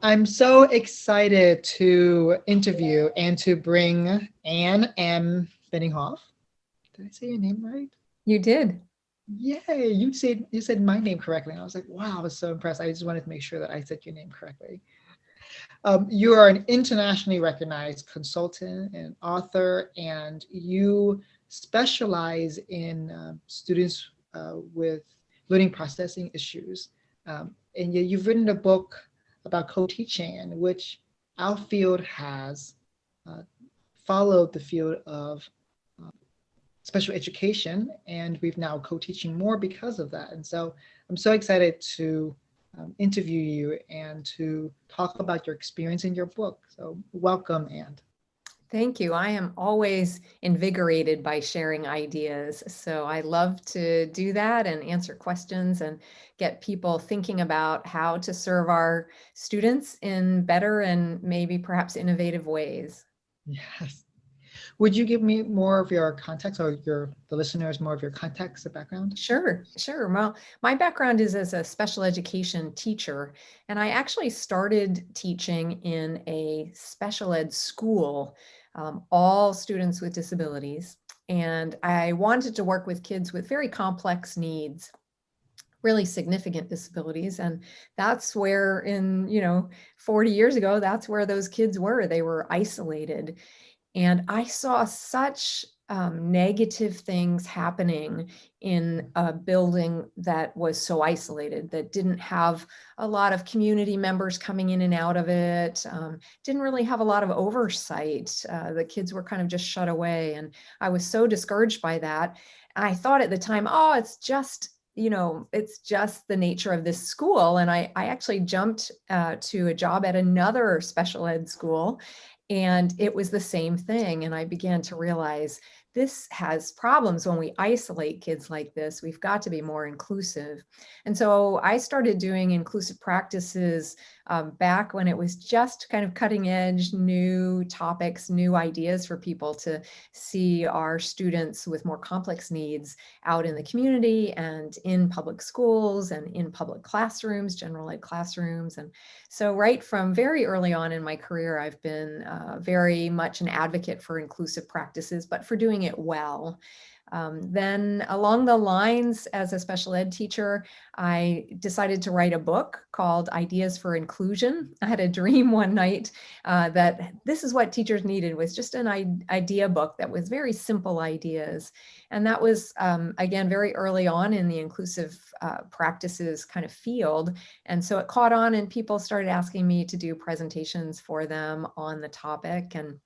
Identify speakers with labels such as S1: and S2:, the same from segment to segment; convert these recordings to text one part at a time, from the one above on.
S1: I'm so excited to interview and to bring Anne M. Beninghof. Did I say your name right?
S2: You did.
S1: Yay! You said my name correctly. And I was like, wow, I was so impressed. I just wanted to make sure that I said your name correctly. You are an internationally recognized consultant and author, and you specialize in students with learning processing issues. And you've written a book about co-teaching, in which our field has uh, followed the field of uh, special education, and we've now co-teaching more because of that. And so I'm so excited to interview you and to talk about your experience in your book. So welcome, and
S2: Thank you. I am always invigorated by sharing ideas. So I love to do that and answer questions and get people thinking about how to serve our students in better and maybe perhaps innovative ways.
S1: yes. Would you give me more of your context, or the listeners more of your context, the background?
S2: Sure, sure. Well, my background is as a special education teacher, and I actually started teaching in a special ed school, all students with disabilities. And I wanted to work with kids with very complex needs, really significant disabilities. And that's where in, 40 years ago, that's where those kids were. They were isolated. And I saw such negative things happening in a building that was so isolated, that didn't have a lot of community members coming in and out of it, didn't really have a lot of oversight. The kids were kind of just shut away. And I was so discouraged by that. I thought at the time, oh, it's just the nature of this school. And I actually jumped to a job at another special ed school, and it was the same thing. And I began to realize this has problems when we isolate kids like this. We've got to be more inclusive. And so I started doing inclusive practices back when it was just kind of cutting edge, new topics, new ideas for people to see our students with more complex needs out in the community and in public schools and in public classrooms, general ed classrooms. And so right from very early on in my career, I've been very much an advocate for inclusive practices, but for doing it well. Then along the lines, as a special ed teacher, I decided to write a book called Ideas for Inclusion. I had a dream one night that this is what teachers needed, was just an idea book that was very simple ideas. And that was, again, very early on in the inclusive practices kind of field. And so it caught on, and people started asking me to do presentations for them on the topic. And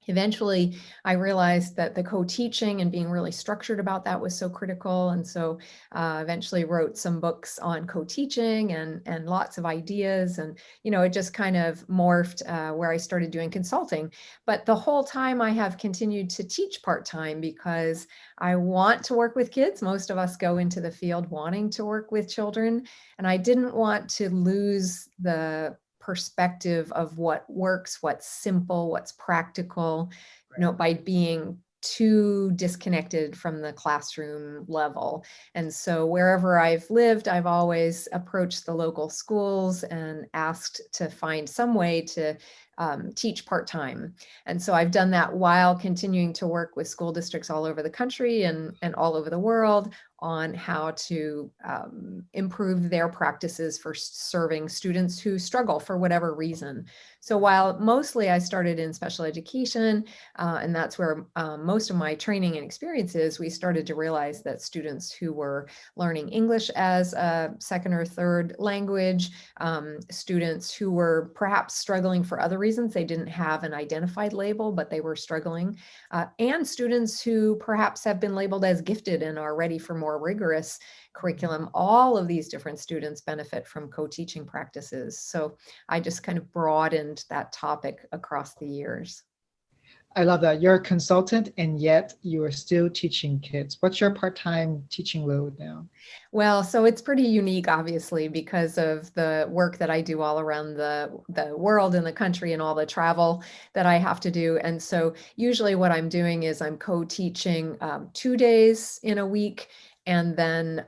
S2: eventually, I realized that the co-teaching and being really structured about that was so critical. And so eventually wrote some books on co-teaching and lots of ideas. And, it just kind of morphed where I started doing consulting. But the whole time I have continued to teach part-time because I want to work with kids. Most of us go into the field wanting to work with children. And I didn't want to lose the perspective of what works, what's simple, what's practical, by being too disconnected from the classroom level. And so wherever I've lived, I've always approached the local schools and asked to find some way to teach part-time. And so I've done that while continuing to work with school districts all over the country and all over the world on how to improve their practices for serving students who struggle for whatever reason. So while mostly I started in special education, and that's where most of my training and experience is, we started to realize that students who were learning English as a second or third language, students who were perhaps struggling for other reasons, they didn't have an identified label, but they were struggling, and students who perhaps have been labeled as gifted and are ready for more rigorous curriculum. All of these different students benefit from co-teaching practices. So I just kind of broadened that topic across the years.
S1: I love that. You're a consultant, and yet you are still teaching kids. What's your part-time teaching load now?
S2: Well, so it's pretty unique, obviously, because of the work that I do all around the world and the country and all the travel that I have to do. And so usually what I'm doing is I'm co-teaching 2 days in a week And then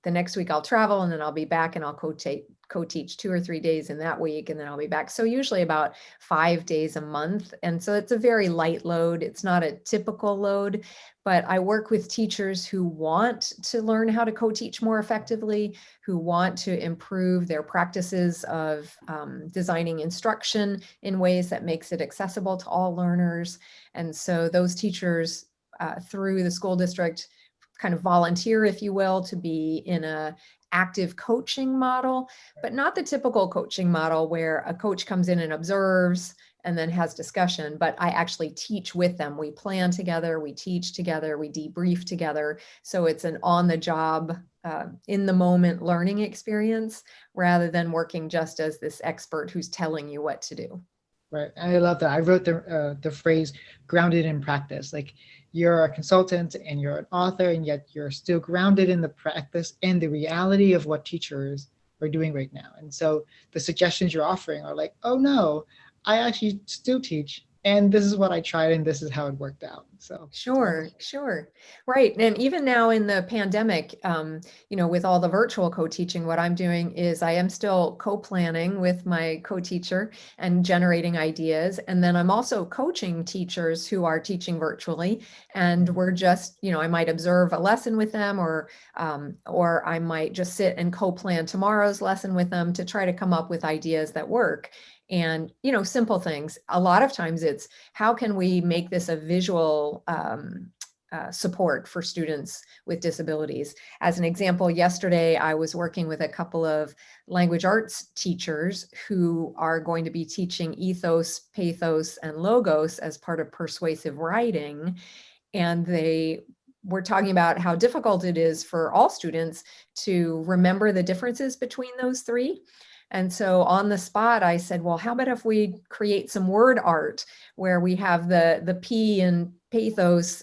S2: the next week I'll travel, and then I'll be back and I'll co-teach 2 or 3 days in that week, and then I'll be back. So usually about 5 days a month. And so it's a very light load. It's not a typical load, but I work with teachers who want to learn how to co-teach more effectively, who want to improve their practices of designing instruction in ways that makes it accessible to all learners. And so those teachers through the school district kind of volunteer, if you will, to be in a active coaching model, but not the typical coaching model where a coach comes in and observes and then has discussion, but I actually teach with them. We plan together, we teach together, we debrief together. So it's an on the job, in the moment learning experience rather than working just as this expert who's telling you what to do.
S1: Right. I love that. I wrote the phrase grounded in practice. Like you're a consultant and you're an author, and yet you're still grounded in the practice and the reality of what teachers are doing right now. And so the suggestions you're offering are like, oh no, I actually still teach. And this is what I tried and this is how it worked out. So it's
S2: Sure,
S1: wonderful.
S2: sure. Right. And even now in the pandemic, with all the virtual co-teaching, what I'm doing is I am still co-planning with my co-teacher and generating ideas. And then I'm also coaching teachers who are teaching virtually. And we're just, I might observe a lesson with them, or I might just sit and co-plan tomorrow's lesson with them to try to come up with ideas that work. And, simple things. A lot of times it's, how can we make this a visual support for students with disabilities? As an example, yesterday I was working with a couple of language arts teachers who are going to be teaching ethos, pathos, and logos as part of persuasive writing. And they were talking about how difficult it is for all students to remember the differences between those three. And so on the spot, I said, well, how about if we create some word art where we have the P in pathos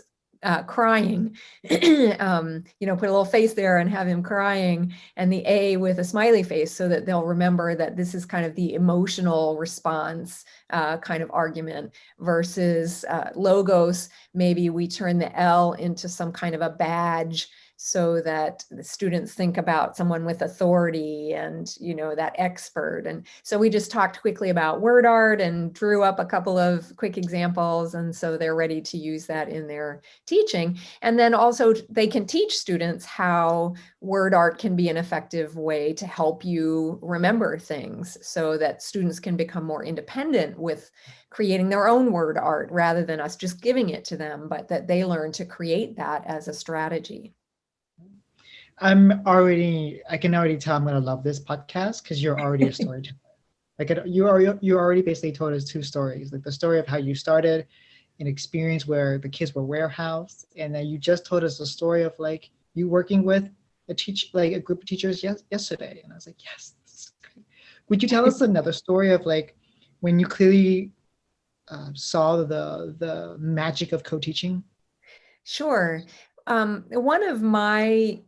S2: crying, put a little face there and have him crying, and the A with a smiley face so that they'll remember that this is kind of the emotional response kind of argument versus logos. Maybe we turn the L into some kind of a badge so that the students think about someone with authority and, that expert. And so we just talked quickly about word art and drew up a couple of quick examples. And so they're ready to use that in their teaching. And then also they can teach students how word art can be an effective way to help you remember things so that students can become more independent with creating their own word art rather than us just giving it to them, but that they learn to create that as a strategy.
S1: I can already tell I'm going to love this podcast because you're already a storyteller. You already basically told us two stories, like the story of how you started an experience where the kids were warehoused, and then you just told us the story of like you working with a group of teachers yesterday, and I was like, yes, this is great. Would you tell us another story of like when you clearly saw the magic of co-teaching?
S2: Sure. One of my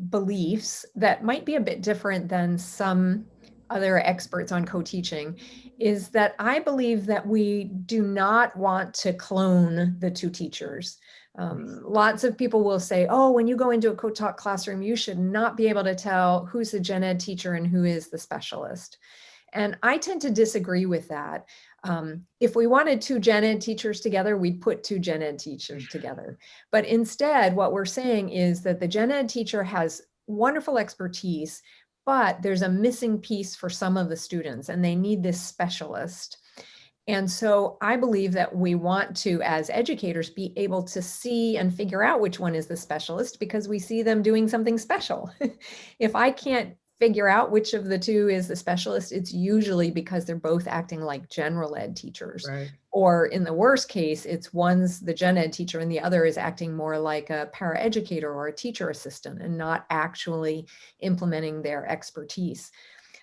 S2: beliefs that might be a bit different than some other experts on co-teaching is that I believe that we do not want to clone the two teachers. Lots of people will say, oh, when you go into a co-taught classroom, you should not be able to tell who's the gen ed teacher and who is the specialist. And I tend to disagree with that. If we wanted two gen ed teachers together, we'd put two gen ed teachers together. But instead, what we're saying is that the gen ed teacher has wonderful expertise, but there's a missing piece for some of the students, and they need this specialist. And so I believe that we want to, as educators, be able to see and figure out which one is the specialist because we see them doing something special. If I can't figure out which of the two is the specialist, it's usually because they're both acting like general ed teachers.
S1: Right.
S2: Or in the worst case, it's one's the gen ed teacher and the other is acting more like a paraeducator or a teacher assistant and not actually implementing their expertise.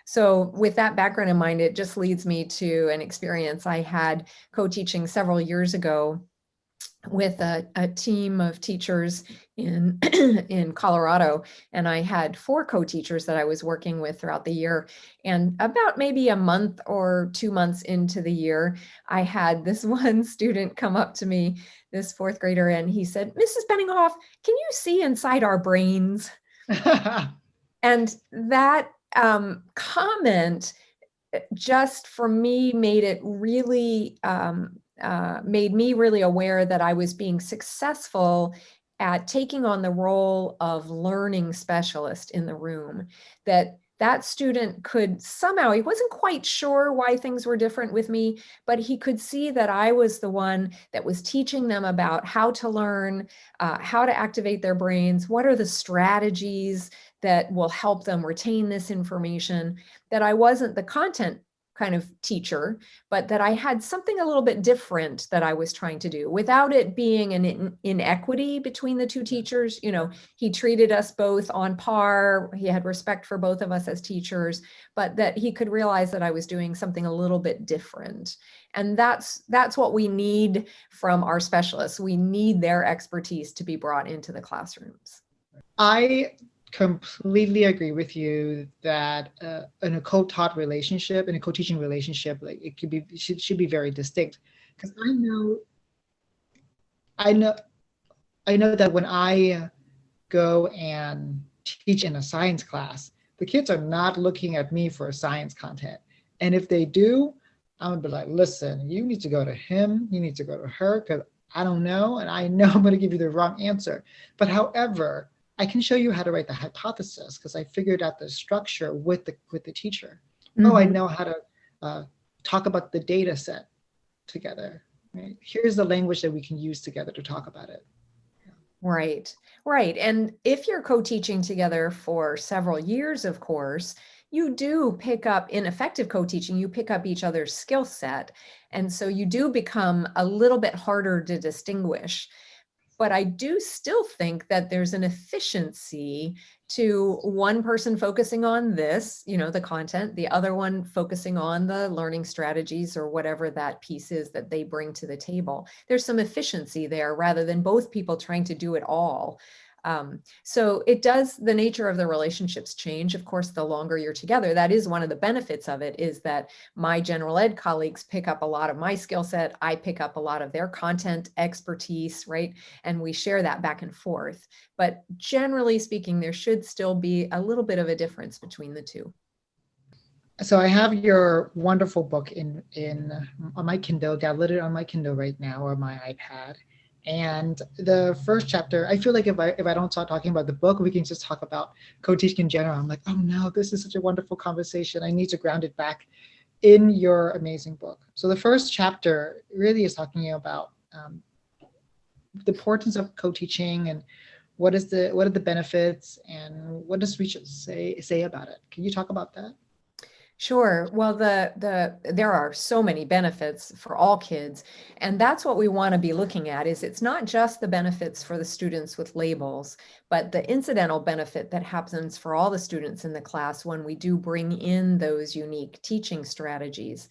S2: So with that background in mind, it just leads me to an experience I had co-teaching several years ago with a team of teachers in in Colorado, and I had 4 co-teachers that I was working with throughout the year. And about maybe a month or 2 months into the year, I had this one student come up to me, this 4th grader, and he said, "Mrs. Beninghof, can you see inside our brains?" And that comment just for me made it really made me really aware that I was being successful at taking on the role of learning specialist in the room. That student could somehow, he wasn't quite sure why things were different with me, but he could see that I was the one that was teaching them about how to learn, how to activate their brains, what are the strategies that will help them retain this information, that I wasn't the content kind of teacher, but that I had something a little bit different that I was trying to do without it being an inequity between the 2 teachers. You know, he treated us both on par. He had respect for both of us as teachers, but that he could realize that I was doing something a little bit different. And that's what we need from our specialists. We need their expertise to be brought into the classrooms.
S1: I completely agree with you that in a co-taught relationship, in a co-teaching relationship, like it could be should be very distinct. Because I know I know that when I go and teach in a science class, the kids are not looking at me for science content. And if they do, I'm gonna be like, listen, you need to go to him, you need to go to her, because I don't know, and I know I'm gonna give you the wrong answer. But however, I can show you how to write the hypothesis because I figured out the structure with the teacher. Oh, I
S2: Mm-hmm.
S1: know how to talk about the data set together. Right? Here's the language that we can use together to talk about it.
S2: Right, right. And if you're co-teaching together for several years, of course, you do pick up, in effective co-teaching, you pick up each other's skill set. And so you do become a little bit harder to distinguish. But I do still think that there's an efficiency to one person focusing on this, you know, the content, the other one focusing on the learning strategies or whatever that piece is that they bring to the table. There's some efficiency there rather than both people trying to do it all. So it does, the nature of the relationships change. Of course, the longer you're together, that is one of the benefits of it, is that my general ed colleagues pick up a lot of my skill set. I pick up a lot of their content expertise, right? And we share that back and forth. But generally speaking, there should still be a little bit of a difference between the 2.
S1: So I have your wonderful book in on my Kindle, downloaded on my Kindle right now or my iPad. And the first chapter, I feel like if I don't start talking about the book, we can just talk about co-teaching in general. I'm like, oh no, this is such a wonderful conversation. I need to ground it back in your amazing book. So the first chapter really is talking about the importance of co-teaching and what are the benefits and what does research say about it. Can you talk about that?
S2: Sure. Well, there are so many benefits for all kids, and that's what we want to be looking at. Is it's not just the benefits for the students with labels, but the incidental benefit that happens for all the students in the class when we do bring in those unique teaching strategies.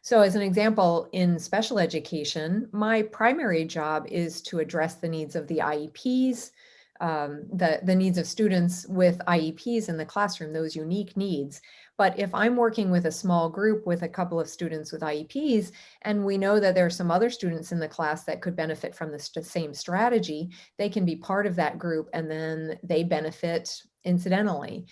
S2: So as an example, in special education, my primary job is to address the needs of the IEPs, the needs of students with IEPs in the classroom, those unique needs. But if I'm working with a small group with a couple of students with IEPs, and we know that there are some other students in the class that could benefit from the same strategy, they can be part of that group and then they benefit incidentally.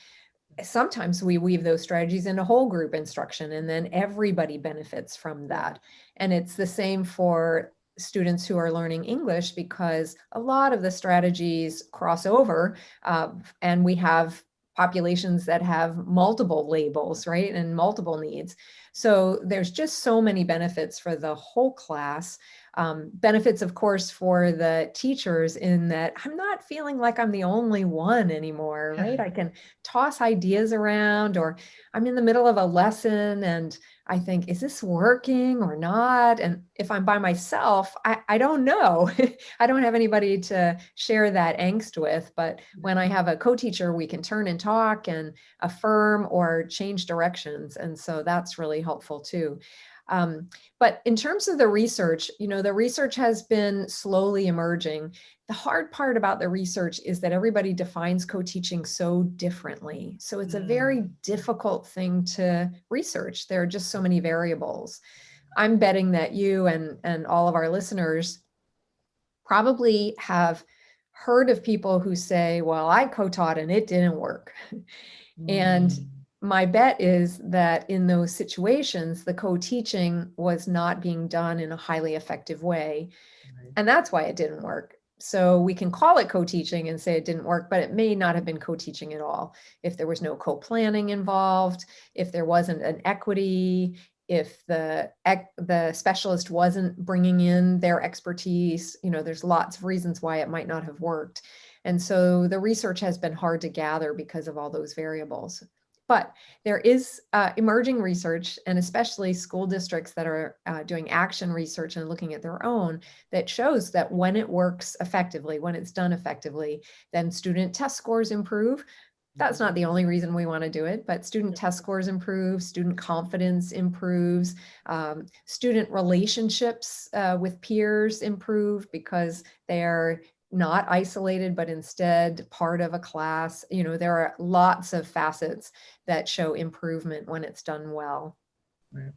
S2: Sometimes we weave those strategies into whole group instruction and then everybody benefits from that. And it's the same for students who are learning English because a lot of the strategies cross over and we have populations that have multiple labels, right? And multiple needs. So there's just so many benefits for the whole class. Benefits, of course, for the teachers in that I'm not feeling like I'm the only one anymore, right? I can toss ideas around, or I'm in the middle of a lesson and I think, is this working or not? And if I'm by myself, I don't know. I don't have anybody to share that angst with. But when I have a co-teacher, we can turn and talk and affirm or change directions. And so that's really helpful too. But in terms of the research, the research has been slowly emerging. The hard part about the research is that everybody defines co-teaching so differently. So it's a very difficult thing to research. There are just so many variables. I'm betting that you and all of our listeners probably have heard of people who say, well, I co-taught and it didn't work. And my bet is that in those situations, the co-teaching was not being done in a highly effective way. And that's why it didn't work. So we can call it co-teaching and say it didn't work, but it may not have been co-teaching at all. If there was no co-planning involved, if there wasn't an equity, if the specialist wasn't bringing in their expertise, there's lots of reasons why it might not have worked. And so the research has been hard to gather because of all those variables. But there is emerging research, and especially school districts that are doing action research and looking at their own, that shows that when it works effectively, when it's done effectively, then student test scores improve. That's not the only reason we want to do it, but student test scores improve, student confidence improves, student relationships with peers improve because they're not isolated, but instead part of a class. There are lots of facets that show improvement when it's done well.
S1: Right.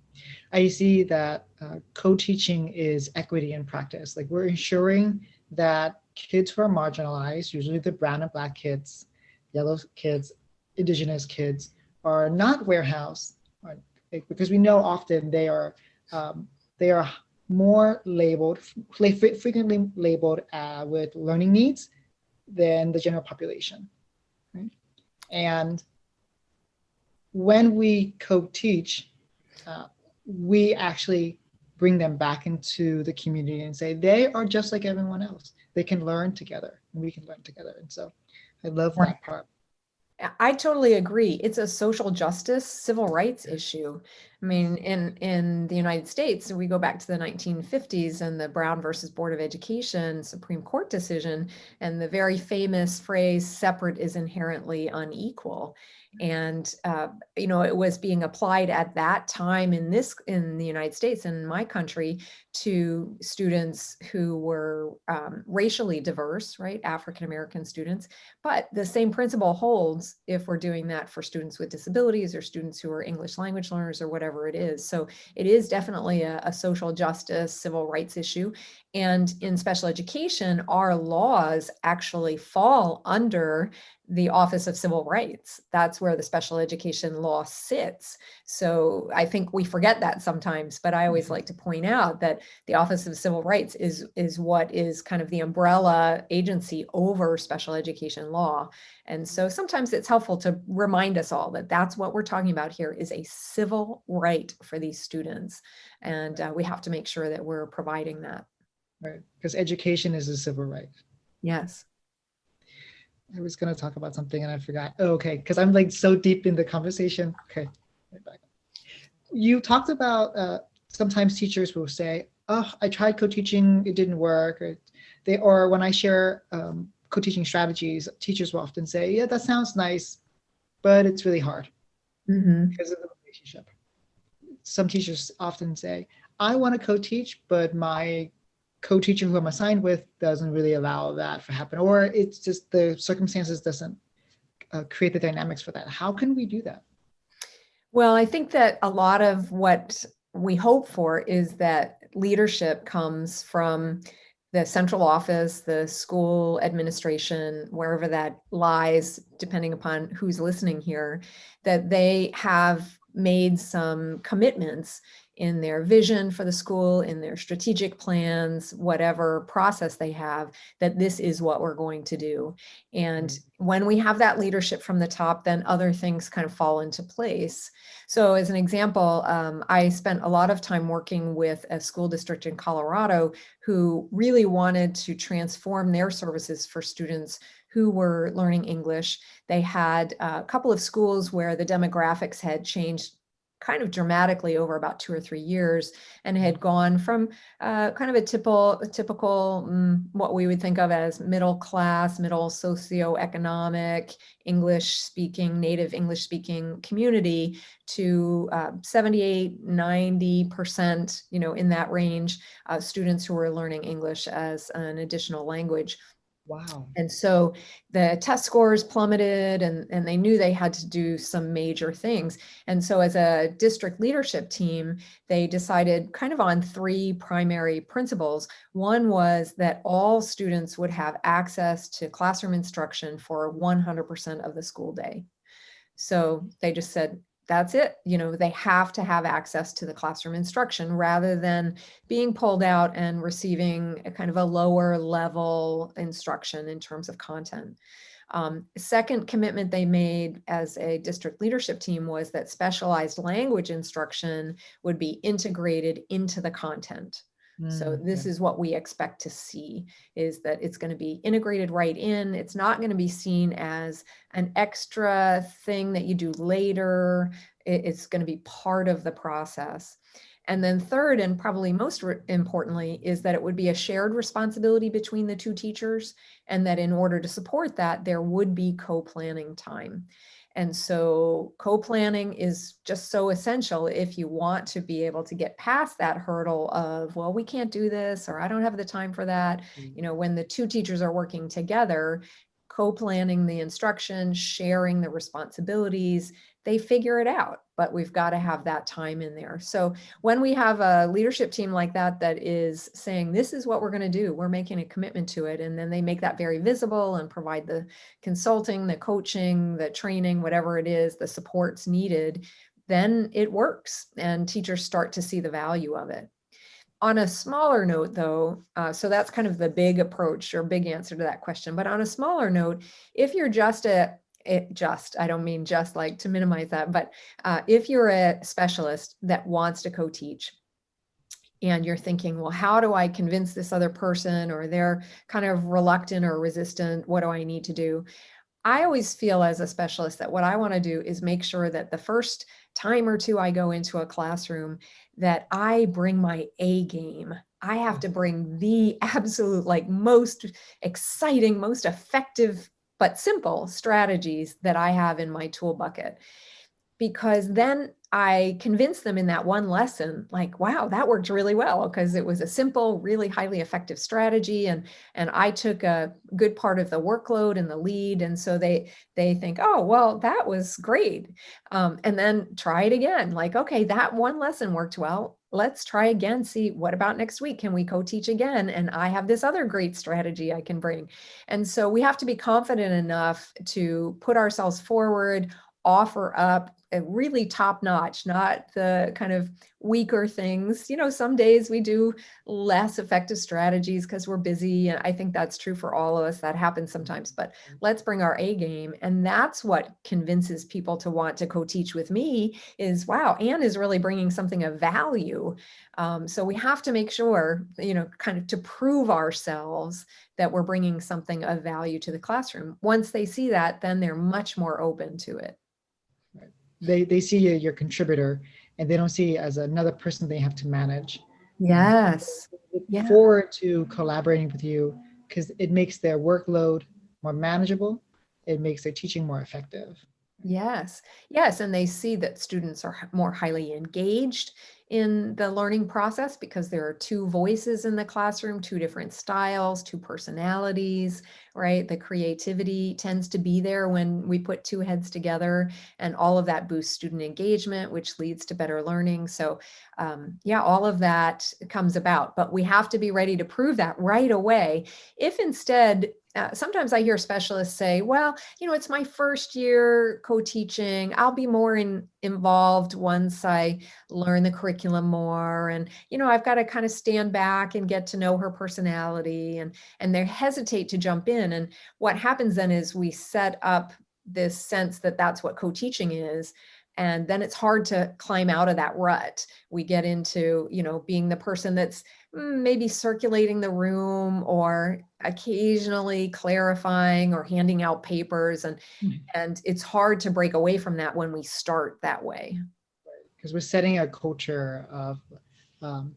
S1: I see that co-teaching is equity in practice. Like, we're ensuring that kids who are marginalized, usually the brown and black kids, yellow kids, indigenous kids, are not warehoused, because we know often they are more labeled, frequently labeled with learning needs than the general population. Right? And when we co-teach, we actually bring them back into the community and say they are just like everyone else. They can learn together, and we can learn together. And so I love that part.
S2: I totally agree. It's a social justice, civil rights issue. I mean, in the United States, we go back to the 1950s and the Brown versus Board of Education Supreme Court decision, and the very famous phrase, separate is inherently unequal. And, it was being applied at that time in the United States, in my country, to students who were racially diverse, right? African-American students. But the same principle holds if we're doing that for students with disabilities or students who are English language learners or whatever it is. So it is definitely a social justice, civil rights issue. And in special education, our laws actually fall under the Office of Civil Rights. That's where the special education law sits. So I think we forget that sometimes, but I always like to point out that the Office of Civil Rights is what is kind of the umbrella agency over special education law. And so sometimes it's helpful to remind us all that that's what we're talking about here, is a civil right for these students. And we have to make sure that we're providing that.
S1: Right, because education is a civil right.
S2: Yes.
S1: I was going to talk about something and I forgot. Oh, okay, because I'm like so deep in the conversation. Okay, right back. You talked about sometimes teachers will say, "Oh, I tried co-teaching, it didn't work," or when I share co-teaching strategies, teachers will often say, "Yeah, that sounds nice, but it's really hard because of the relationship." Some teachers often say, "I want to co-teach, but my co-teacher who I'm assigned with doesn't really allow that to happen," or it's just the circumstances doesn't create the dynamics for that. How can we do that?
S2: Well, I think that a lot of what we hope for is that leadership comes from the central office, the school administration, wherever that lies, depending upon who's listening here, that they have made some commitments in their vision for the school, in their strategic plans, whatever process they have, that this is what we're going to do. And when we have that leadership from the top, then other things kind of fall into place. So as an example, I spent a lot of time working with a school district in Colorado who really wanted to transform their services for students who were learning English. They had a couple of schools where the demographics had changed kind of dramatically over about 2 or 3 years, and had gone from kind of a typical what we would think of as middle class, middle socioeconomic English speaking, native English speaking community to 78, 90%, in that range, students who are learning English as an additional language.
S1: Wow.
S2: And so the test scores plummeted, and they knew they had to do some major things. And so as a district leadership team, they decided kind of on three primary principles. One was that all students would have access to classroom instruction for 100% of the school day. So they just said, that's it. They have to have access to the classroom instruction rather than being pulled out and receiving a kind of a lower level instruction in terms of content. Second commitment they made as a district leadership team was that specialized language instruction would be integrated into the content. So
S1: Yeah.
S2: this is what we expect to see, is that it's going to be integrated right in. It's not going to be seen as an extra thing that you do later. It's going to be part of the process. And then third, and probably most importantly, is that it would be a shared responsibility between the two teachers, and that in order to support that, there would be co-planning time. And so co-planning is just so essential if you want to be able to get past that hurdle of, well, we can't do this, or I don't have the time for that. When the two teachers are working together, co-planning the instruction, sharing the responsibilities, they figure it out, but we've got to have that time in there. So when we have a leadership team like that is saying, this is what we're going to do, we're making a commitment to it, and then they make that very visible and provide the consulting, the coaching, the training, whatever it is, the supports needed, then it works and teachers start to see the value of it. On a smaller note, though, so that's kind of the big approach or big answer to that question. But on a smaller note, if you're I don't mean just like to minimize that, but if you're a specialist that wants to co-teach, and you're thinking, well, how do I convince this other person, or they're kind of reluctant or resistant, what do I need to do? I always feel as a specialist that what I want to do is make sure that the first time or two I go into a classroom, that I bring my A game. I have to bring the absolute, like, most exciting, most effective, but simple strategies that I have in my tool bucket. Because then I convince them in that one lesson, like, wow, that worked really well, because it was a simple, really highly effective strategy. And I took a good part of the workload and the lead. And so they think, oh, well, that was great. And then try it again. Like, okay, that one lesson worked well. Let's try again. See, what about next week? Can we co-teach again? And I have this other great strategy I can bring. And so we have to be confident enough to put ourselves forward, offer up a really top notch, not the kind of weaker things. Some days we do less effective strategies because we're busy. And I think that's true for all of us. That happens sometimes, but let's bring our A game. And that's what convinces people to want to co-teach with me is, wow, Anne is really bringing something of value. So we have to make sure, kind of to prove ourselves that we're bringing something of value to the classroom. Once they see that, then they're much more open to it.
S1: They see you, your contributor, and they don't see you as another person they have to manage.
S2: Yes.
S1: Look
S2: Yeah.
S1: forward to collaborating with you because it makes their workload more manageable. It makes their teaching more effective.
S2: Yes. Yes. And they see that students are more highly engaged in the learning process because there are two voices in the classroom, two different styles, two personalities, right? The creativity tends to be there when we put two heads together, and all of that boosts student engagement, which leads to better learning. So yeah, all of that comes about, but we have to be ready to prove that right away. If instead, sometimes I hear specialists say, well, it's my first year co-teaching. I'll be more involved once I learn the curriculum more. And, I've got to kind of stand back and get to know her personality, and they hesitate to jump in. And what happens then is we set up this sense that that's what co-teaching is. And then it's hard to climb out of that rut. We get into, being the person that's maybe circulating the room, or occasionally clarifying or handing out papers. And it's hard to break away from that when we start that way.
S1: because we're setting a culture of um,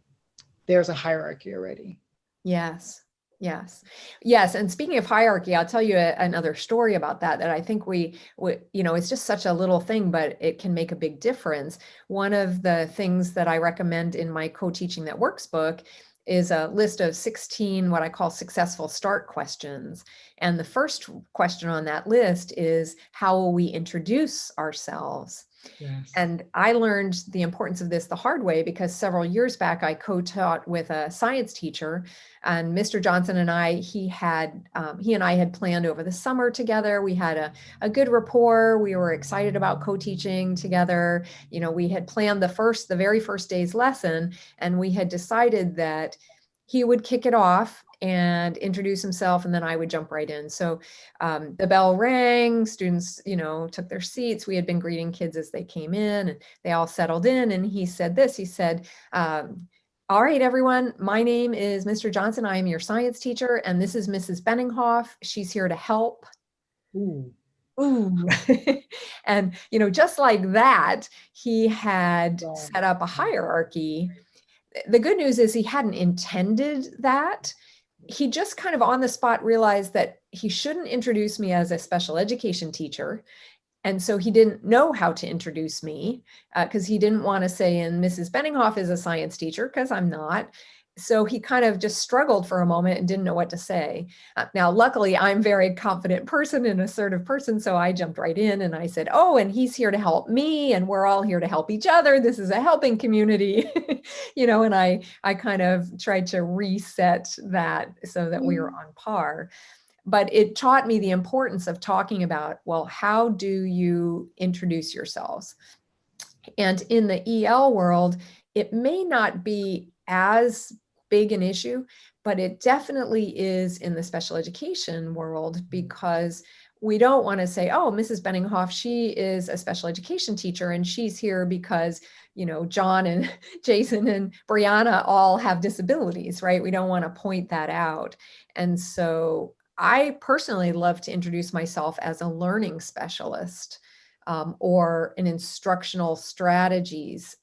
S1: there's a hierarchy already.
S2: Yes. Yes. Yes. And speaking of hierarchy, I'll tell you another story about that, that I think it's just such a little thing, but it can make a big difference. One of the things that I recommend in my Co-Teaching That Works book is a list of 16, what I call successful start questions. And the first question on that list is, how will we introduce ourselves?
S1: Yes.
S2: And I learned the importance of this the hard way, because several years back, I co-taught with a science teacher, and Mr. Johnson and he and I had planned over the summer together. We had a good rapport. We were excited about co-teaching together. We had planned the very first day's lesson, and we had decided that he would kick it off and introduce himself, and then I would jump right in. So the bell rang, students, took their seats. We had been greeting kids as they came in, and they all settled in. And he said this, he said, all right, everyone, my name is Mr. Johnson. I am your science teacher, and this is Mrs. Beninghof. She's here to help.
S1: Ooh.
S2: Ooh. And, just like that, he had
S1: So,
S2: set up a hierarchy. The good news is he hadn't intended that. He just kind of on the spot realized that he shouldn't introduce me as a special education teacher. And so he didn't know how to introduce me, because he didn't want to say, and Mrs. Beninghof is a science teacher, because I'm not. So he kind of just struggled for a moment and didn't know what to say. Now, luckily, I'm a very confident person, an assertive person. So I jumped right in and I said, oh, and he's here to help me, and we're all here to help each other. This is a helping community, and I kind of tried to reset that so that we were on par. But it taught me the importance of talking about, well, how do you introduce yourselves? And in the EL world, it may not be as big an issue, but it definitely is in the special education world, because we don't want to say, oh, Mrs. Beninghof, she is a special education teacher, and she's here because, John and Jason and Brianna all have disabilities, right? We don't want to point that out. And so I personally love to introduce myself as a learning specialist, or an instructional strategies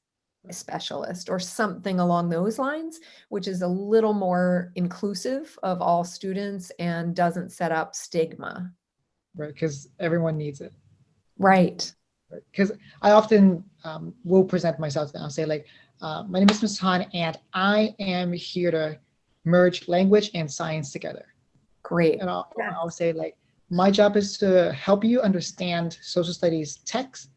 S2: specialist, or something along those lines, which is a little more inclusive of all students and doesn't set up stigma.
S1: right, because everyone needs it.
S2: Right.
S1: Because I often will present myself and I'll say like, my name is Ms. Han, and I am here to merge language and science together.
S2: Great.
S1: And I'll,
S2: Yeah.
S1: I'll say like, my job is to help you understand social studies text,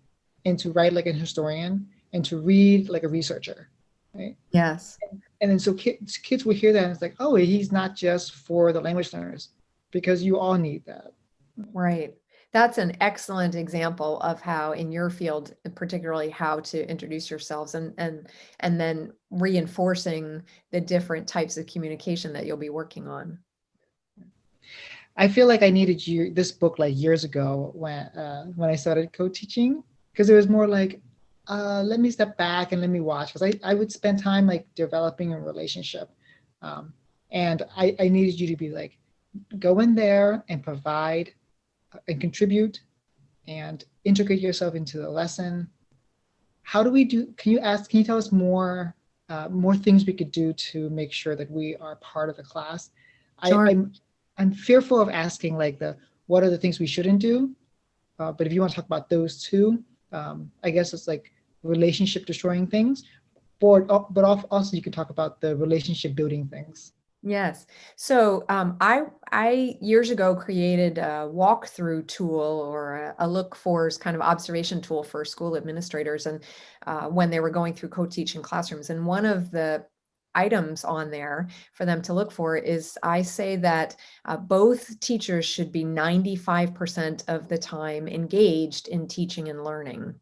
S1: and to write like a historian, and to read like a researcher, right?
S2: Yes.
S1: And then so kids will hear that and it's like, oh, he's not just for the language learners, because you all need that.
S2: Right. That's an excellent example of how in your field, particularly how to introduce yourselves, and then reinforcing the different types of communication that you'll be working on.
S1: I feel like I needed this book like years ago when I started co-teaching, because it was more like, let me step back and let me watch, because I would spend time like developing a relationship, and I needed you to be like, go in there and provide and contribute and integrate yourself into the lesson. How do we do? Can you tell us more things we could do to make sure that we are part of the class?
S2: Sure.
S1: I'm fearful of asking like what are the things we shouldn't do, but if you want to talk about those two, I guess it's like relationship destroying things, but also you could talk about the relationship building things.
S2: Yes. So I years ago created a walkthrough tool, or a look for kind of observation tool for school administrators, and when they were going through co-teaching classrooms. And one of the items on there for them to look for is, I say that both teachers should be 95% of the time engaged in teaching and learning.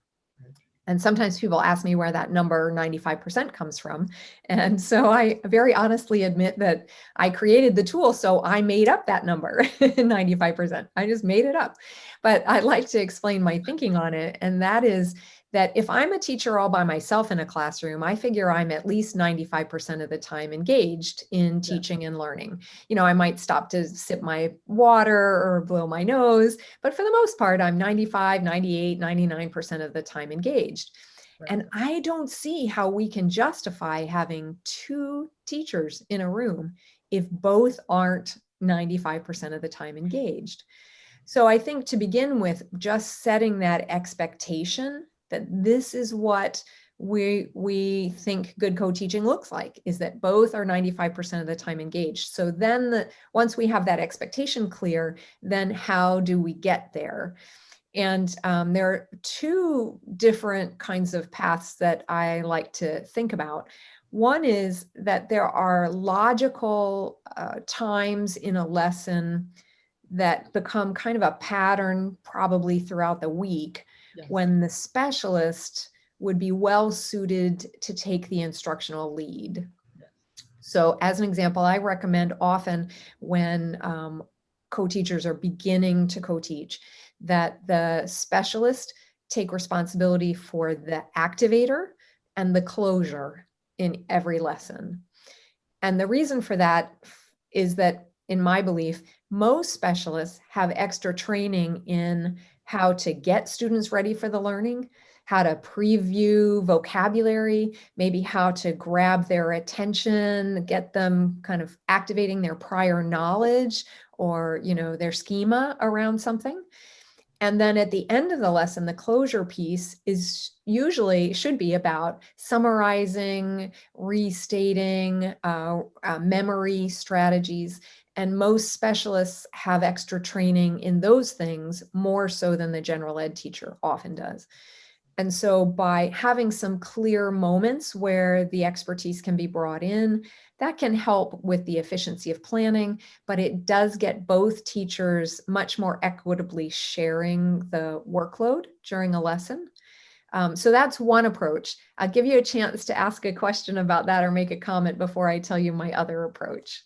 S2: And sometimes people ask me where that number 95% comes from. And so I very honestly admit that I created the tool, so I made up that number, 95%. I just made it up. But I'd like to explain my thinking on it. And that is that if I'm a teacher all by myself in a classroom, I figure I'm at least 95% of the time engaged in teaching and learning. I might stop to sip my water or blow my nose, but for the most part, I'm 95, 98, 99% of the time engaged. And
S1: Right.
S2: I don't see how we can justify having two teachers in a room if both aren't 95% of the time engaged. So I think to begin with, just setting that expectation that this is what we think good co-teaching looks like, is that both are 95% of the time engaged. So then once we have that expectation clear, then how do we get there? And there are two different kinds of paths that I like to think about. One is that there are logical times in a lesson that become kind of a pattern probably throughout the week
S1: Yes.
S2: when the specialist would be well suited to take the instructional lead.
S1: Yes.
S2: So as an example, I recommend often when co-teachers are beginning to co-teach that the specialist take responsibility for the activator and the closure in every lesson. And the reason for that is that, in my belief, most specialists have extra training in how to get students ready for the learning, how to preview vocabulary, maybe how to grab their attention, get them kind of activating their prior knowledge or, their schema around something. And then at the end of the lesson, the closure piece is usually should be about summarizing, restating, memory strategies. And most specialists have extra training in those things more so than the general ed teacher often does. And so by having some clear moments where the expertise can be brought in, that can help with the efficiency of planning, but it does get both teachers much more equitably sharing the workload during a lesson. So that's one approach. I'll give you a chance to ask a question about that or make a comment before I tell you my other approach.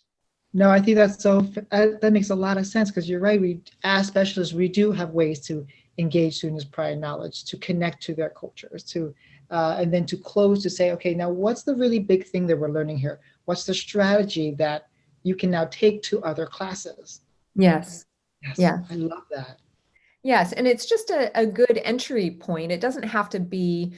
S1: No, I think that makes a lot of sense because you're right. We, as specialists, we do have ways to engage students' prior knowledge, to connect to their cultures, and then to close to say, okay, now what's the really big thing that we're learning here? What's the strategy that you can now take to other classes?
S2: Yes.
S1: Yes,
S2: Yeah.
S1: I love that.
S2: Yes, and it's just a good entry point. It doesn't have to be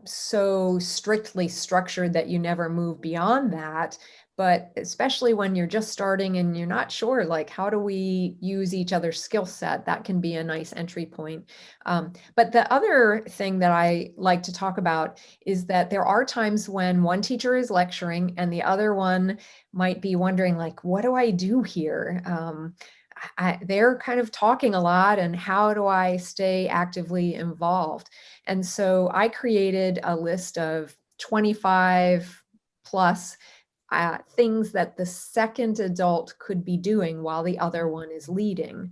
S2: so strictly structured that you never move beyond that. But especially when you're just starting and you're not sure, like, how do we use each other's skill set? That can be a nice entry point. But the other thing that I like to talk about is that there are times when one teacher is lecturing and the other one might be wondering, like, what do I do here? They're kind of talking a lot, and how do I stay actively involved? And so I created a list of 25 plus things that the second adult could be doing while the other one is leading.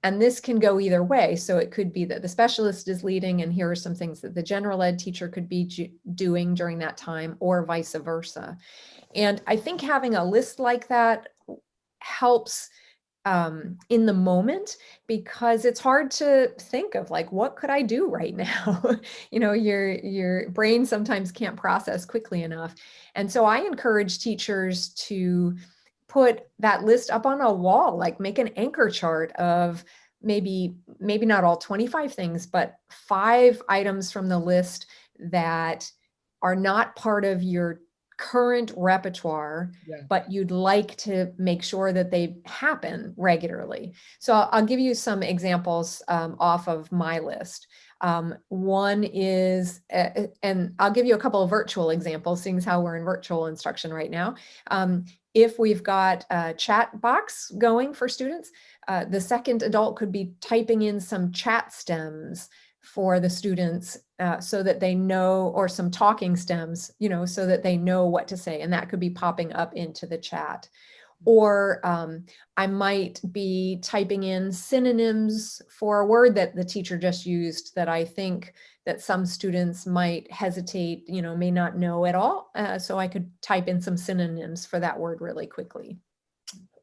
S2: And this can go either way. So it could be that the specialist is leading, and here are some things that the general ed teacher could be doing during that time, or vice versa. And I think having a list like that helps in the moment, because it's hard to think of, like, what could I do right now? Your brain sometimes can't process quickly enough. And so I encourage teachers to put that list up on a wall, like make an anchor chart of maybe not all 25 things, but 5 items from the list that are not part of your current repertoire,
S1: Yeah.
S2: but you'd like to make sure that they happen regularly. So I'll give you some examples off of my list. One is, and I'll give you a couple of virtual examples, seeing as how we're in virtual instruction right now. If we've got a chat box going for students, the second adult could be typing in some chat stems for the students so that they know, or some talking stems, so that they know what to say. And that could be popping up into the chat. Or I might be typing in synonyms for a word that the teacher just used that I think that some students might hesitate, may not know at all. So I could type in some synonyms for that word really quickly.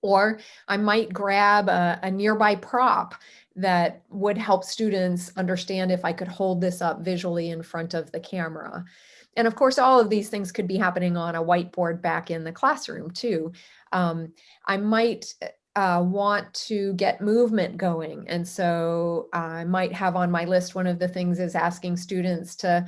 S2: Or I might grab a nearby prop that would help students understand if I could hold this up visually in front of the camera. And of course, all of these things could be happening on a whiteboard back in the classroom too. I might want to get movement going. And so I might have on my list, one of the things is asking students to,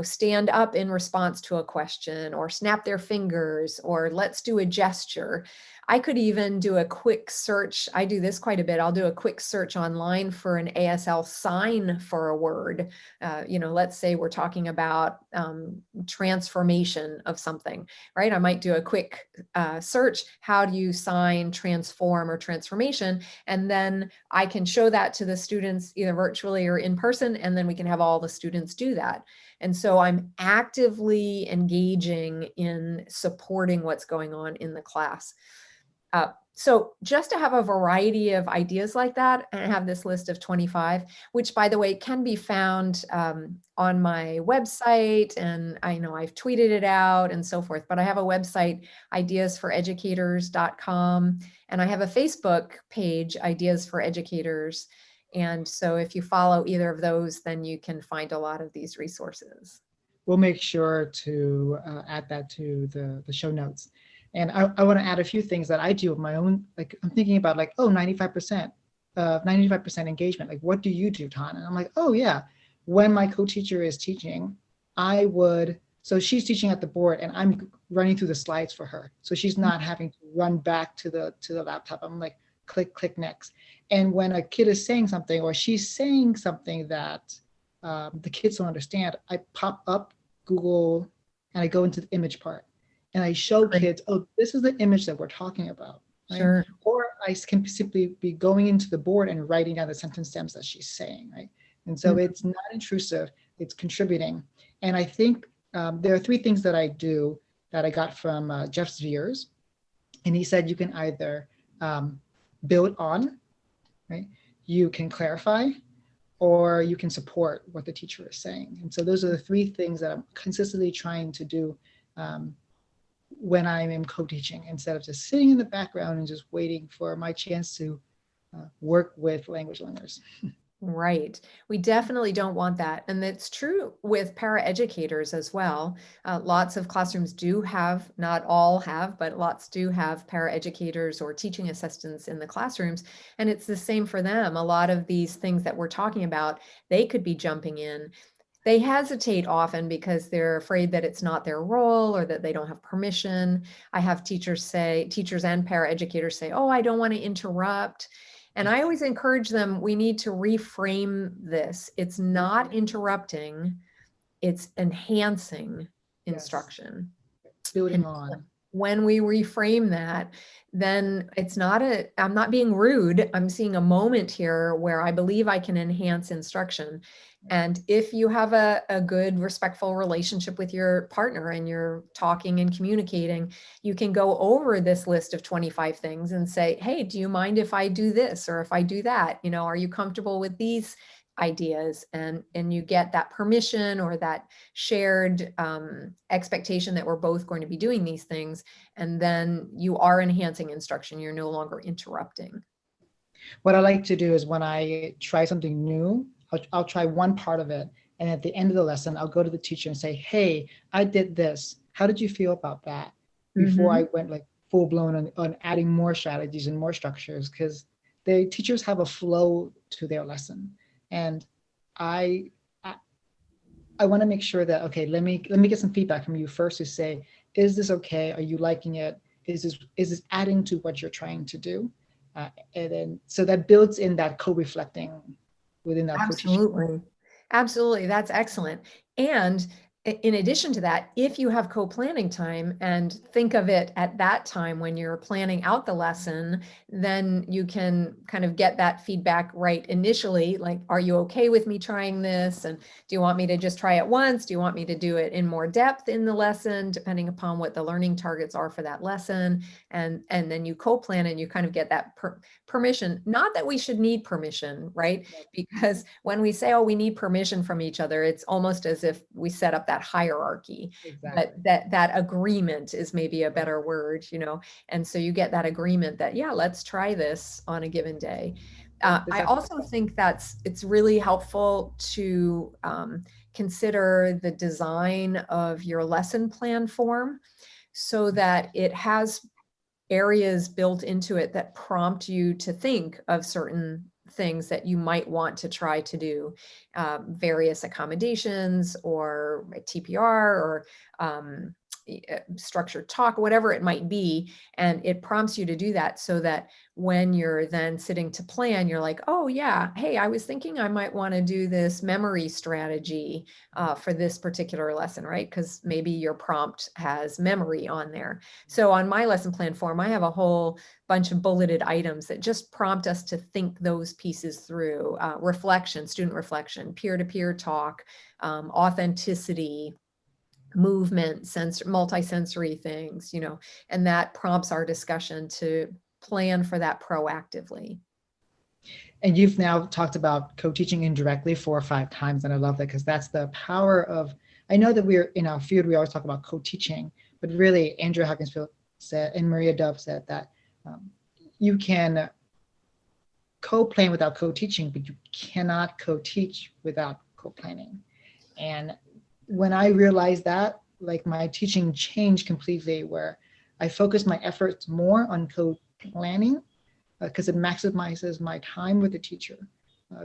S2: stand up in response to a question, or snap their fingers, or let's do a gesture. I could even do a quick search. I do this quite a bit. I'll do a quick search online for an ASL sign for a word. Let's say we're talking about transformation of something, right? I might do a quick search. How do you sign transform or transformation? And then I can show that to the students either virtually or in person, and then we can have all the students do that. And so I'm actively engaging in supporting what's going on in the class. So just to have a variety of ideas like that, and I have this list of 25, which, by the way, can be found on my website, and I know I've tweeted it out and so forth, but I have a website, ideasforeducators.com, and I have a Facebook page, Ideas for Educators. And so if you follow either of those, then you can find a lot of these resources.
S1: We'll make sure to add that to the show notes. And I want to add a few things that I do with my own, like I'm thinking about like, 95% engagement. Like, what do you do, Tan? And I'm like, oh yeah, when my co-teacher is teaching, so she's teaching at the board and I'm running through the slides for her. So she's not having to run back to the laptop. I'm like, click next. And when a kid is saying something or she's saying something that the kids don't understand, I pop up Google and I go into the image part and I show kids, oh, this is the image that we're talking about. Right?
S2: Sure.
S1: Or I can simply be going into the board and writing down the sentence stems that she's saying, right? And so it's not intrusive, it's contributing. And I think there are three things that I do that I got from Jeff Zviers. And he said you can either build on, right? You can clarify, or you can support what the teacher is saying. And so those are the three things that I'm consistently trying to do when I am co-teaching, instead of just sitting in the background and just waiting for my chance to work with language learners.
S2: Right. We definitely don't want that. And it's true with paraeducators as well. Lots of classrooms do have, not all have, but lots do have paraeducators or teaching assistants in the classrooms. And it's the same for them. A lot of these things that we're talking about, they could be jumping in. They hesitate often because they're afraid that it's not their role or that they don't have permission. I have teachers and paraeducators say, oh, I don't want to interrupt. And I always encourage them, we need to reframe this. It's not interrupting, it's enhancing instruction.
S1: Building on.
S2: When we reframe that, then it's not I'm not being rude. I'm seeing a moment here where I believe I can enhance instruction. And if you have a good, respectful relationship with your partner and you're talking and communicating, you can go over this list of 25 things and say, hey, do you mind if I do this or if I do that? Are you comfortable with these ideas? And you get that permission or that shared expectation that we're both going to be doing these things. And then you are enhancing instruction. You're no longer interrupting.
S1: What I like to do is when I try something new, I'll try one part of it. And at the end of the lesson, I'll go to the teacher and say, hey, I did this. How did you feel about that? Before I went like full blown on adding more strategies and more structures, because the teachers have a flow to their lesson. And I want to make sure that, okay, let me get some feedback from you first to say, is this okay? Are you liking it? Is this adding to what you're trying to do? And then so that builds in that co-reflecting within that
S2: Absolutely. Absolutely. That's excellent. And in addition to that, if you have co-planning time and think of it at that time when you're planning out the lesson, then you can kind of get that feedback right initially. Like, are you okay with me trying this? And do you want me to just try it once? Do you want me to do it in more depth in the lesson, depending upon what the learning targets are for that lesson? And then you co-plan and you kind of get that permission. Not that we should need permission, right? Because when we say, oh, we need permission from each other, it's almost as if we set up that hierarchy. Exactly. But that agreement is maybe a better word, and so you get that agreement that, yeah, let's try this on a given day. I also think it's really helpful to consider the design of your lesson plan form so that it has areas built into it that prompt you to think of certain things that you might want to try to do, various accommodations or TPR or structured talk, whatever it might be. And it prompts you to do that so that when you're then sitting to plan, you're like, oh yeah, hey, I was thinking I might want to do this memory strategy for this particular lesson, right? Because maybe your prompt has memory on there. So on my lesson plan form, I have a whole bunch of bulleted items that just prompt us to think those pieces through. Reflection, student reflection, peer-to-peer talk, authenticity, movement, multisensory things, and that prompts our discussion to plan for that proactively.
S1: And you've now talked about co-teaching indirectly 4 or 5 times, and I love that because that's the power of, I know that we're in our field, we always talk about co-teaching, but really Andrea Hawkinsfield said, and Maria Dove said that you can co-plan without co-teaching, but you cannot co-teach without co-planning. And when I realized that, like my teaching changed completely, where I focused my efforts more on co-planning because it maximizes my time with the teacher.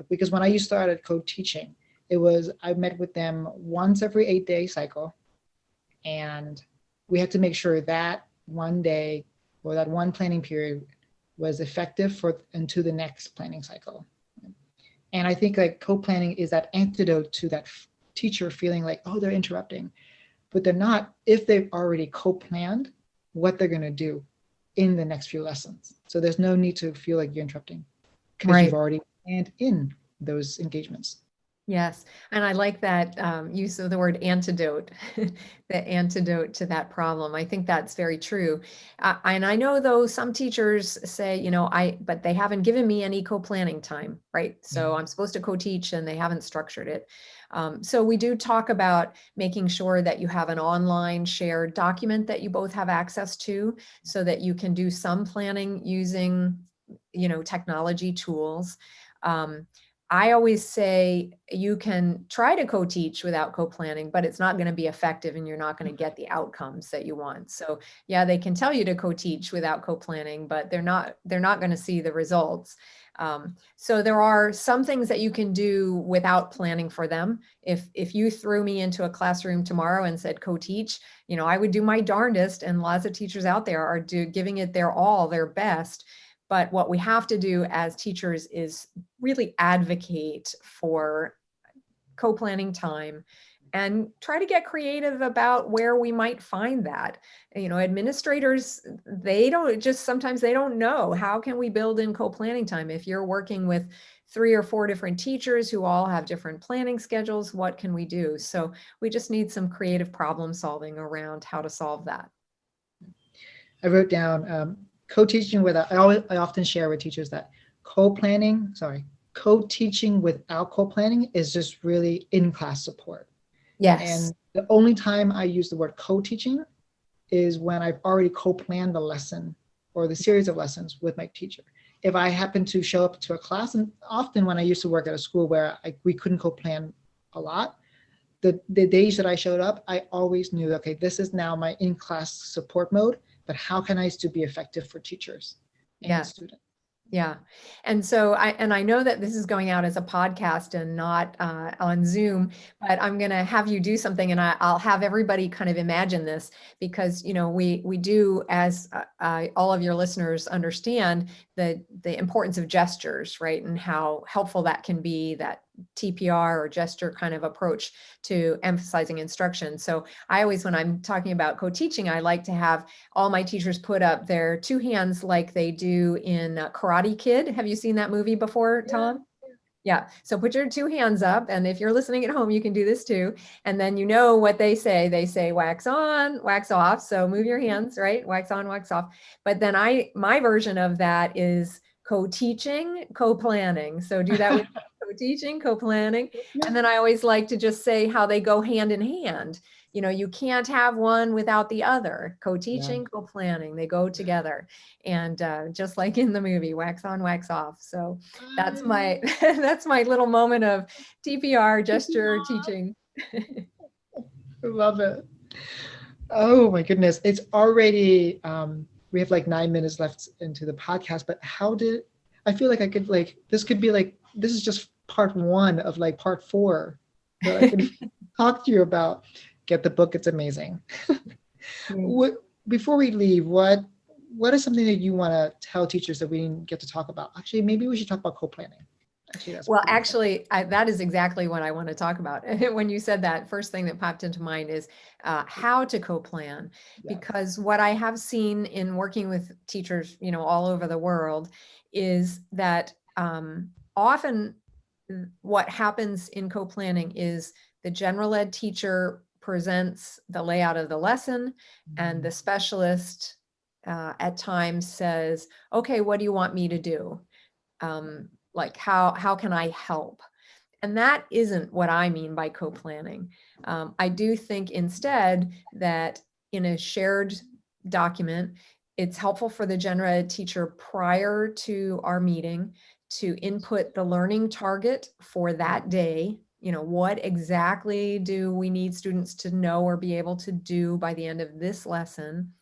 S1: Because when I started co-teaching, it was, I met with them once every 8-day cycle. And we had to make sure that one day or that one planning period was effective for into the next planning cycle. And I think like co-planning is that antidote to that teacher feeling like, oh, they're interrupting, but they're not if they've already co-planned what they're going to do in the next few lessons. So there's no need to feel like you're interrupting because you've already planned in those engagements.
S2: Yes. And I like that use of the word antidote, the antidote to that problem. I think that's very true. And I know though some teachers say, but they haven't given me any co-planning time, right? So I'm supposed to co-teach and they haven't structured it. So we do talk about making sure that you have an online shared document that you both have access to so that you can do some planning using, technology tools. I always say you can try to co-teach without co-planning, but it's not going to be effective and you're not going to get the outcomes that you want. So yeah, they can tell you to co-teach without co-planning, but they're not going to see the results. So there are some things that you can do without planning for them. If you threw me into a classroom tomorrow and said co-teach, I would do my darndest, and lots of teachers out there are giving it their all, their best. But what we have to do as teachers is really advocate for co-planning time and try to get creative about where we might find that. Administrators, sometimes they don't know, how can we build in co-planning time? If you're working with 3 or 4 different teachers who all have different planning schedules, what can we do? So we just need some creative problem solving around how to solve that.
S1: I wrote down co-teaching without, I often share with teachers that co-teaching without co-planning is just really in-class support.
S2: Yes.
S1: And the only time I use the word co-teaching is when I've already co-planned the lesson or the series of lessons with my teacher. If I happen to show up to a class, and often when I used to work at a school where we couldn't co-plan a lot, the days that I showed up, I always knew, okay, this is now my in-class support mode, but how can I still be effective for teachers and students?
S2: Yeah. And so I know that this is going out as a podcast and not on Zoom, but I'm going to have you do something, and I'll have everybody kind of imagine this, because, we do, as all of your listeners understand, the importance of gestures, right? And how helpful that can be, that TPR or gesture kind of approach to emphasizing instruction. So I always, when I'm talking about co-teaching, I like to have all my teachers put up their 2 hands like they do in Karate Kid. Have you seen that movie before, Tom? Yeah. So put your 2 hands up. And if you're listening at home, you can do this too. And then you know what they say. They say wax on, wax off. So move your hands, right? Wax on, wax off. But then my version of that is co-teaching, co-planning. So do that with co-teaching, co-planning. And then I always like to just say how they go hand in hand. You can't have one without the other. Co-teaching, co-planning, they go together. And just like in the movie, wax on, wax off. So that's my that's my little moment of TPR, gesture teaching.
S1: I love it. Oh my goodness. It's already we have like 9 minutes left into the podcast, but I feel like I could like, this could be like, this is just part one of like part four that I can talk to you about. Get the book, it's amazing.
S2: Mm.
S1: What, before we leave, what is something that you want to tell teachers that we didn't get to talk about? Actually, maybe we should talk about co-planning. Actually, that's
S2: Well,
S1: pretty fun.
S2: actually, that is exactly what I want to talk about. When you said that, first thing that popped into mind is how to co-plan.
S1: Yes.
S2: Because what I have seen in working with teachers, all over the world, is that often what happens in co-planning is the general ed teacher presents the layout of the lesson, and the specialist at times says, "Okay, what do you want me to do? Like how can I help?" And that isn't what I mean by co-planning. I do think instead that in a shared document, it's helpful for the general ed teacher prior to our meeting to input the learning target for that day. What exactly do we need students to know or be able to do by the end of this lesson?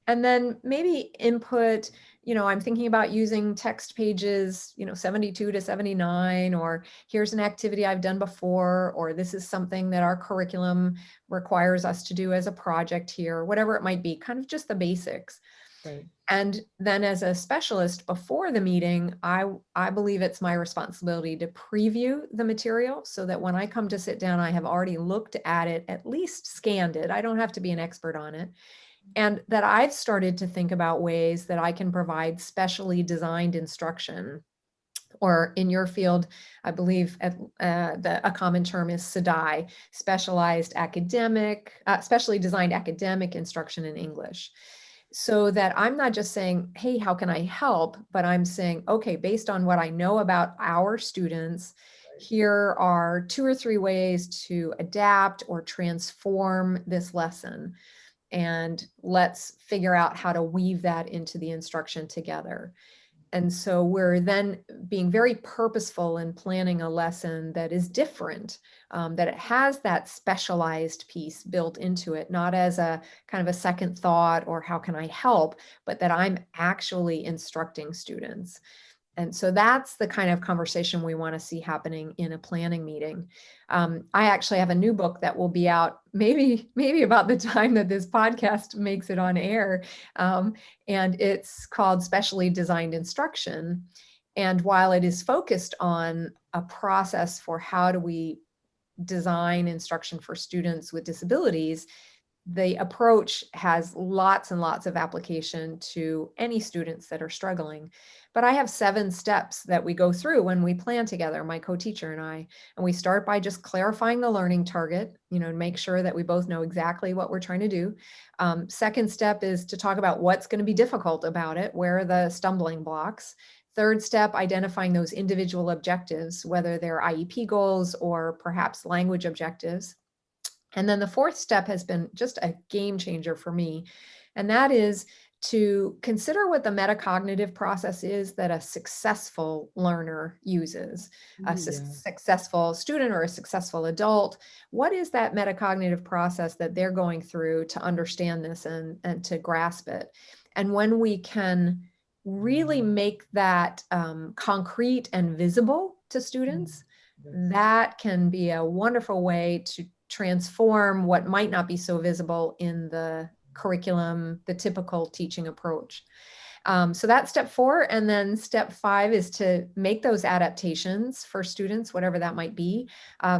S2: And then maybe input, I'm thinking about using text pages, 72 to 79, or here's an activity I've done before, or this is something that our curriculum requires us to do as a project here, whatever it might be, kind of just the basics.
S1: Right.
S2: And then as a specialist before the meeting, I believe it's my responsibility to preview the material so that when I come to sit down, I have already looked at it, at least scanned it. I don't have to be an expert on it. And that I've started to think about ways that I can provide specially designed instruction, or in your field, I believe a common term is SDI, specially designed academic instruction in English. So that I'm not just saying, hey, how can I help? But I'm saying, okay, based on what I know about our students, here are 2 or 3 ways to adapt or transform this lesson. And let's figure out how to weave that into the instruction together. And so we're then being very purposeful in planning a lesson that is different, that it has that specialized piece built into it, not as a kind of a second thought or how can I help, but that I'm actually instructing students. And so that's the kind of conversation we want to see happening in a planning meeting. I actually have a new book that will be out maybe about the time that this podcast makes it on air. And it's called Specially Designed Instruction. And while it is focused on a process for how do we design instruction for students with disabilities, the approach has lots and lots of application to any students that are struggling. But I have 7 steps that we go through when we plan together, my co-teacher and I. And we start by just clarifying the learning target, to make sure that we both know exactly what we're trying to do. Second step is to talk about what's going to be difficult about it, where are the stumbling blocks. Third step, identifying those individual objectives, whether they're IEP goals or perhaps language objectives. And then the fourth step has been just a game changer for me. And that is to consider what the metacognitive process is that a successful learner uses, a
S1: Yeah.
S2: successful student or a successful adult. What is that metacognitive process that they're going through to understand this and to grasp it? And when we can really make that concrete and visible to students,
S1: Yes.
S2: that can be a wonderful way to transform what might not be so visible in the curriculum, the typical teaching approach. So that's step 4. And then step 5 is to make those adaptations for students, whatever that might be.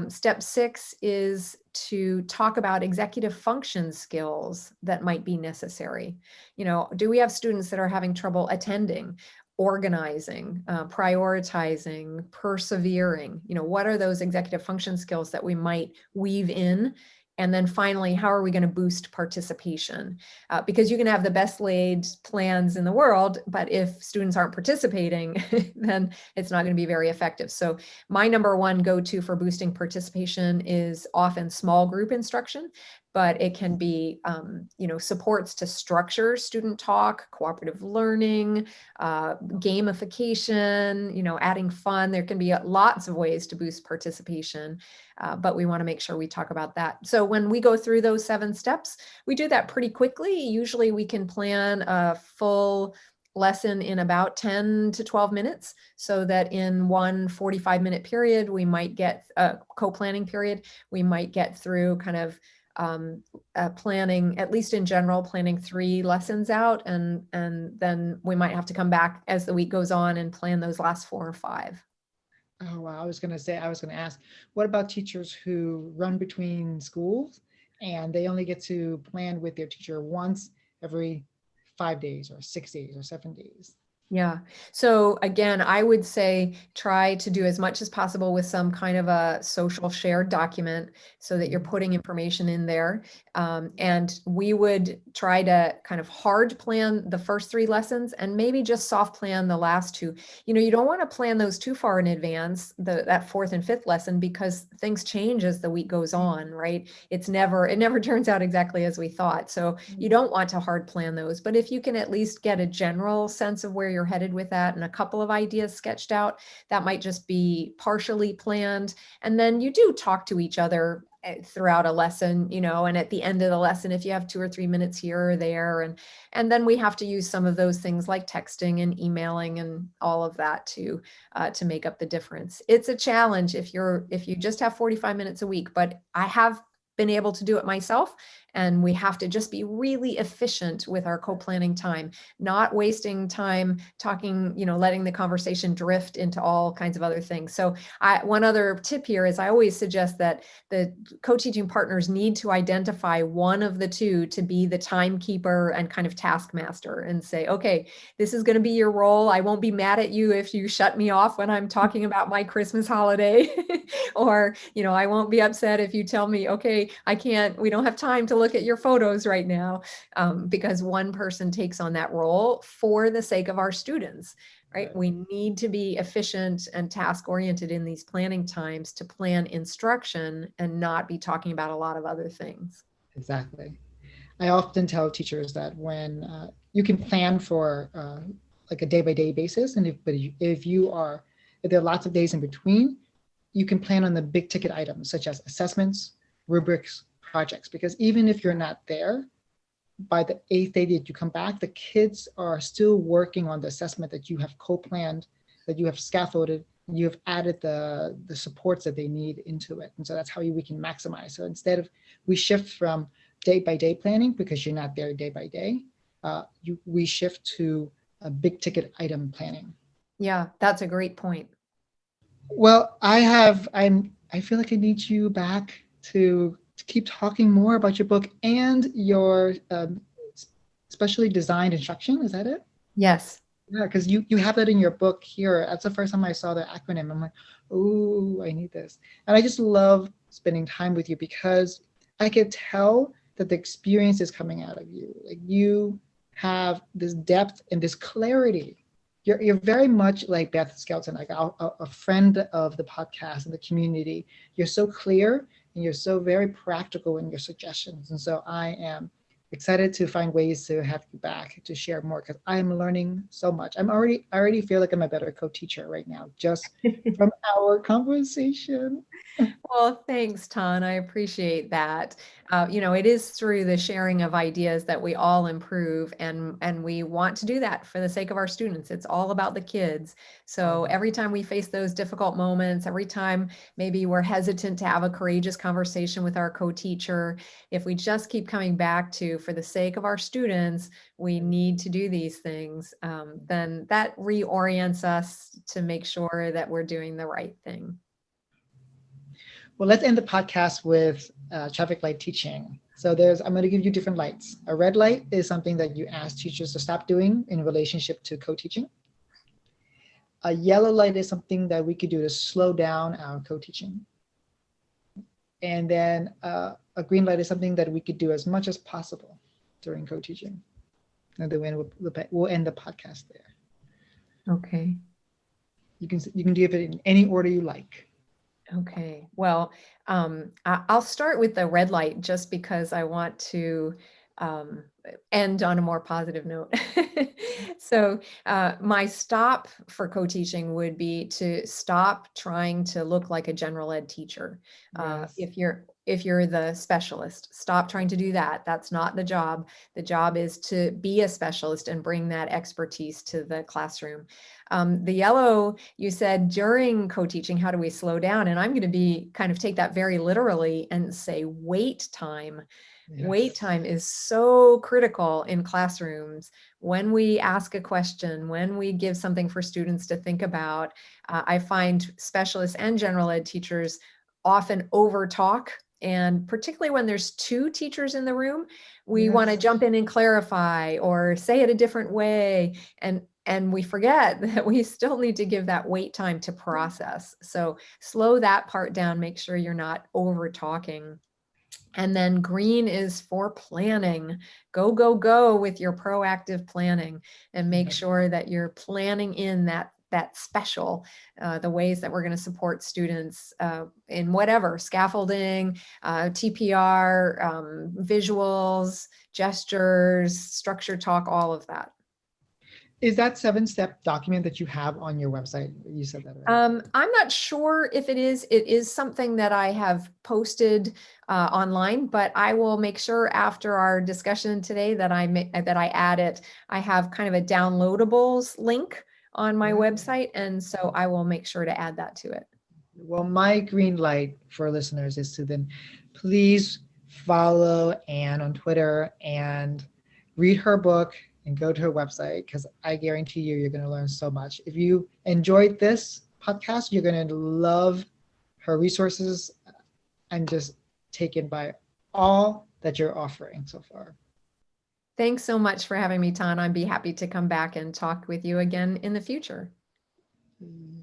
S2: Step 6 is to talk about executive function skills that might be necessary. Do we have students that are having trouble attending, organizing, prioritizing, persevering? What are those executive function skills that we might weave in? And then finally, how are we going to boost participation? Because you can have the best laid plans in the world, but if students aren't participating, then it's not going to be very effective. So my number one go-to for boosting participation is often small group instruction. but it can be, supports to structure student talk, cooperative learning, gamification, adding fun. There can be lots of ways to boost participation, but we want to make sure we talk about that. So when we go through those 7 steps, we do that pretty quickly. Usually we can plan a full lesson in about 10 to 12 minutes, so that in one 45-minute period, we might get a co-planning period, we might get through kind of planning, at least in general, planning 3 lessons out, and then we might have to come back as the week goes on and plan those last 4 or 5.
S1: Oh, wow. I was going to ask, what about teachers who run between schools and they only get to plan with their teacher once every 5 days or 6 days or 7 days?
S2: Yeah. So again, I would say try to do as much as possible with some kind of a social shared document, so that you're putting information in there. And we would try to kind of hard plan the first 3 lessons and maybe just soft plan the last 2. You don't want to plan those too far in advance, that 4th and 5th lesson, because things change as the week goes on, right? It never turns out exactly as we thought. So you don't want to hard plan those, but if you can at least get a general sense of where you're headed with that and a couple of ideas sketched out, that might just be partially planned. And then you do talk to each other throughout a lesson, and at the end of the lesson, if you have 2 or 3 minutes here or there, and then we have to use some of those things like texting and emailing and all of that to make up the difference. It's a challenge if you just have 45 minutes a week, but I have been able to do it myself. And we have to just be really efficient with our co-planning time, not wasting time talking, letting the conversation drift into all kinds of other things. So one other tip here is I always suggest that the co-teaching partners need to identify one of the 2 to be the timekeeper and kind of taskmaster, and say, okay, this is going to be your role. I won't be mad at you if you shut me off when I'm talking about my Christmas holiday, or, I won't be upset if you tell me, okay, we don't have time to look at your photos right now, because one person takes on that role for the sake of our students, right? We need to be efficient and task oriented in these planning times to plan instruction and not be talking about a lot of other things.
S1: Exactly. I often tell teachers that when you can plan for like a day by day basis, and if there are lots of days in between, you can plan on the big ticket items such as assessments, rubrics, projects, because even if you're not there, by the 8th day that you come back, the kids are still working on the assessment that you have co-planned, that you have scaffolded, and you have added the supports that they need into it. And so that's how we can maximize. So instead of, we shift from day by day planning because you're not there day by day, we shift to a big ticket item planning.
S2: Yeah, that's a great point.
S1: Well, I feel like I need you back to keep talking more about your book and your specially designed instruction. Is that it?
S2: Yes.
S1: Yeah, because you have that in your book here. That's the first time I saw the acronym. I'm like, oh, I need this. And I just love spending time with you because I could tell that the experience is coming out of you. Like you have this depth and this clarity. You're very much like Beth Skelton, like a friend of the podcast and the community. You're so clear and you're so very practical in your suggestions. And so I am excited to find ways to have you back to share more because I'm learning so much. I already feel like I'm a better co-teacher right now just from our conversation.
S2: Well, thanks, Ton. I appreciate that. It is through the sharing of ideas that we all improve, and we want to do that for the sake of our students. It's all about the kids. So every time we face those difficult moments, every time maybe we're hesitant to have a courageous conversation with our co-teacher, if we just keep coming back to, for the sake of our students, we need to do these things, then that reorients us to make sure that we're doing the right thing.
S1: Well, let's end the podcast with traffic light teaching. So I'm going to give you different lights. A red light is something that you ask teachers to stop doing in relationship to co-teaching. A yellow light is something that we could do to slow down our co-teaching. And then a green light is something that we could do as much as possible during co-teaching. And then we'll end the podcast there.
S2: Okay.
S1: You can give it in any order you like.
S2: Okay, well, I'll start with the red light just because I want to um, end on a more positive note. So, my stop for co-teaching would be to stop trying to look like a general ed teacher.
S1: Yes.
S2: If you're the specialist, stop trying to do that. That's not the job. The job is to be a specialist and bring that expertise to the classroom. The yellow, you said during co-teaching, how do we slow down? And I'm going to be kind of take that very literally and say wait time. Wait
S1: Yes.
S2: time is so critical in classrooms. When we ask a question, when we give something for students to think about, I find specialists and general ed teachers often over talk. And particularly when there's two teachers in the room, we want to
S1: Yes.
S2: jump in and clarify or say it a different way. And we forget that we still need to give that wait time to process. So slow that part down, make sure you're not over talking. And then green is for planning. Go, go, go with your proactive planning and make
S1: Yes.
S2: sure that you're planning in that special, the ways that we're going to support students in whatever, scaffolding, TPR, visuals, gestures, structure talk, all of that.
S1: Is that 7-step document that you have on your website? You said that, right?
S2: I'm not sure if it is. It is something that I have posted online, but I will make sure after our discussion today that I add it. I have kind of a downloadables link on my
S1: Yeah.
S2: website, and so I will make sure to add that to it.
S1: Well, my green light for listeners is to then please follow Anne on Twitter and read her book and go to her website, because I guarantee you, you're going to learn so much. If you enjoyed this podcast, you're going to love her resources and just taken by all that you're offering so far.
S2: Thanks so much for having me, Tan. I'd be happy to come back and talk with you again in the future.
S1: Mm.